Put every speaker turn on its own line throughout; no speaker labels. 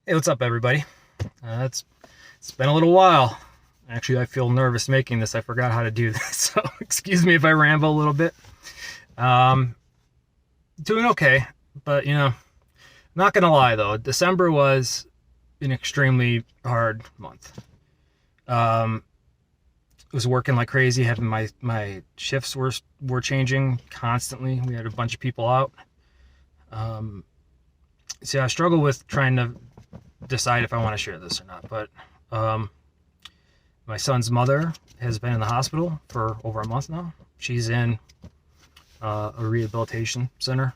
Hey, what's up, everybody? It's been a little while. Actually, I feel nervous making this. I forgot how to do this, so excuse me if I ramble a little bit. Um, Doing okay, but not gonna lie though, December was an extremely hard month. Um, was working like crazy. Having my shifts were changing constantly. We had a bunch of people out. Um, so yeah, I struggle with trying to decide if I want to share this or not, but um, my son's mother has been in the hospital for over a month now. She's in a rehabilitation center.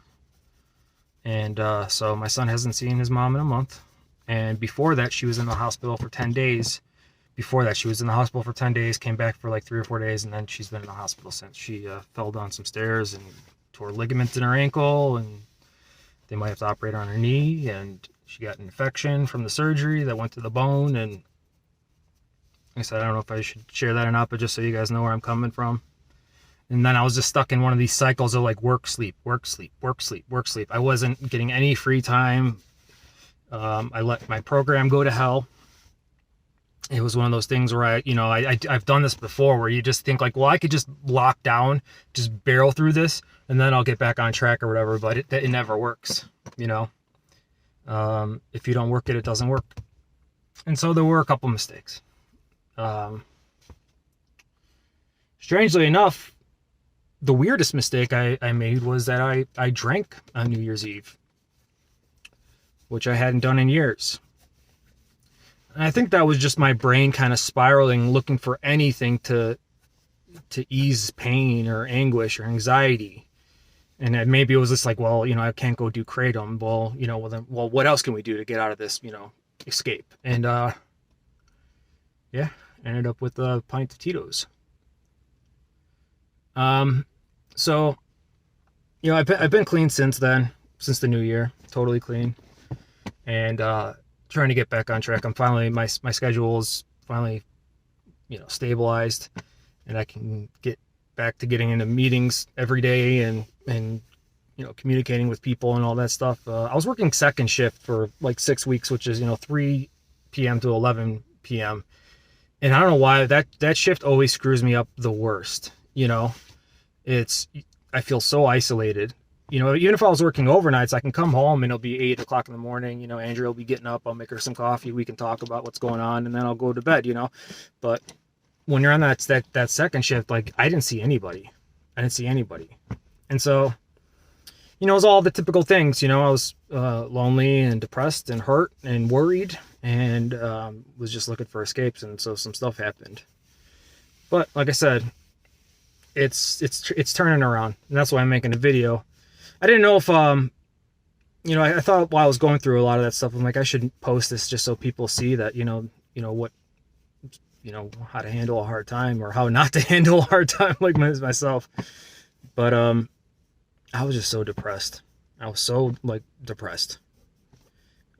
And so my son hasn't seen his mom in a month. And before that, she was in the hospital for 10 days. Before that, she was in the hospital for 10 days, came back for like 3 or 4 days, and then she's been in the hospital since. She fell down some stairs and tore ligaments in her ankle, and they might have to operate on her knee. And she got an infection from the surgery that went to the bone. And like I said, I don't know if I should share that or not, but just so you guys know where I'm coming from. And then I was just stuck in one of these cycles of like work, sleep, work, sleep, work, sleep, work, sleep. I wasn't getting any free time. I let my program go to hell. It was one of those things where I've done this before where you just think like, well, I could just lock down, just barrel through this, and then I'll get back on track or whatever. But it never works, you know. If you don't work it, it doesn't work. And so there were a couple mistakes. Strangely enough, the weirdest mistake I made was that I drank on New Year's Eve, which I hadn't done in years. And I think that was just my brain kind of spiraling, looking for anything to ease pain or anguish or anxiety. And then maybe it was just like, well, I can't go do kratom. Well, what else can we do to get out of this, escape? And yeah, ended up with a pint of Tito's. So, I've been clean since then, since the new year, totally clean, and trying to get back on track. I'm finally my schedule is finally, stabilized, and I can get back to getting into meetings every day and communicating with people and all that stuff. I was working second shift for like 6 weeks, which is 3 p.m. to 11 p.m. And I don't know why that shift always screws me up the worst. I feel so isolated. Even if I was working overnights, I can come home and it'll be 8 o'clock in the morning. Andrea will be getting up. I'll make her some coffee. We can talk about what's going on, and then I'll go to bed. But when you're on that second shift, like I didn't see anybody. And so, it was all the typical things. I was lonely and depressed and hurt and worried, and was just looking for escapes. And so some stuff happened. But like I said, it's turning around, and that's why I'm making a video. I didn't know if I thought while I was going through a lot of that stuff, I'm like, I should post this just so people see that what how to handle a hard time or how not to handle a hard time, like myself. But I was just so depressed. I was so depressed.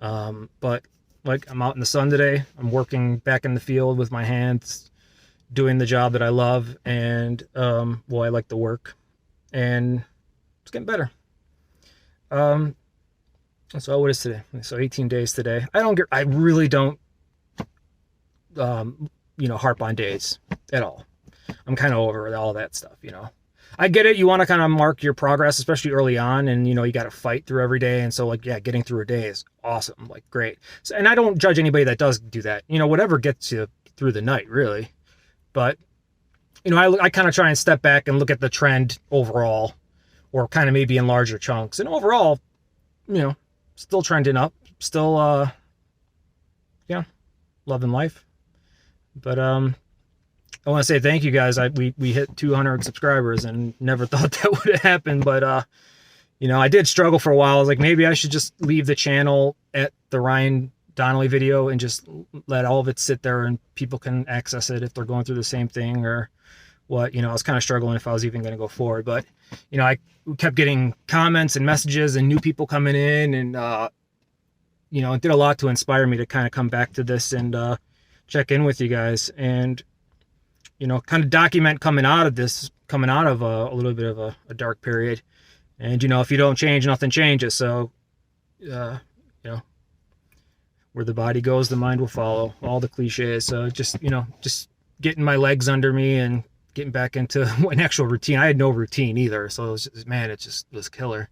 But like I'm out in the sun today. I'm working back in the field with my hands, doing the job that I love, and I like the work, and it's getting better. So what is today? So 18 days today. I really don't harp on days at all. I'm kind of over all that stuff. I get it. You want to kind of mark your progress, especially early on, and you got to fight through every day. And so getting through a day is awesome, great. So, and I don't judge anybody that does do that. Whatever gets you through the night, really. But, I kind of try and step back and look at the trend overall, or kind of maybe in larger chunks. And overall, still trending up, still, loving life. But I want to say thank you guys. We hit 200 subscribers and never thought that would happen. But, I did struggle for a while. I was like, maybe I should just leave the channel at the Ryan Donnelly video and just let all of it sit there and people can access it if they're going through the same thing or what. I was kind of struggling if I was even going to go forward, but I kept getting comments and messages and new people coming in, and it did a lot to inspire me to kind of come back to this and check in with you guys and kind of document coming out of a little bit of a dark period. And if you don't change, nothing changes. So Where the body goes, the mind will follow. All the cliches. So just, you know, just getting my legs under me and getting back into an actual routine. I had no routine either. So it was just, man, it was killer.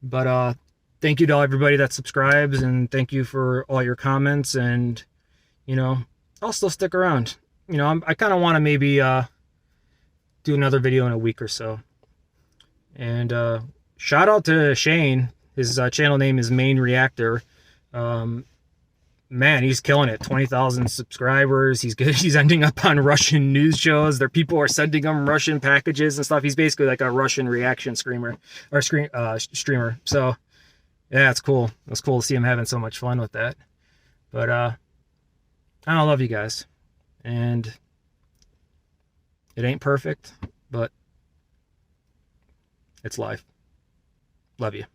But thank you to everybody that subscribes, and thank you for all your comments. And, you know, I'll still stick around. You know, I kind of want to maybe do another video in a week or so. And shout out to Shane. His channel name is Main Reactor. Man, he's killing it. 20,000 subscribers. He's good. He's ending up on Russian news shows. There, people are sending him Russian packages and stuff. He's basically like a Russian reaction streamer. So yeah, it's cool. It was cool to see him having so much fun with that. But I love you guys, and it ain't perfect, but it's life. Love you.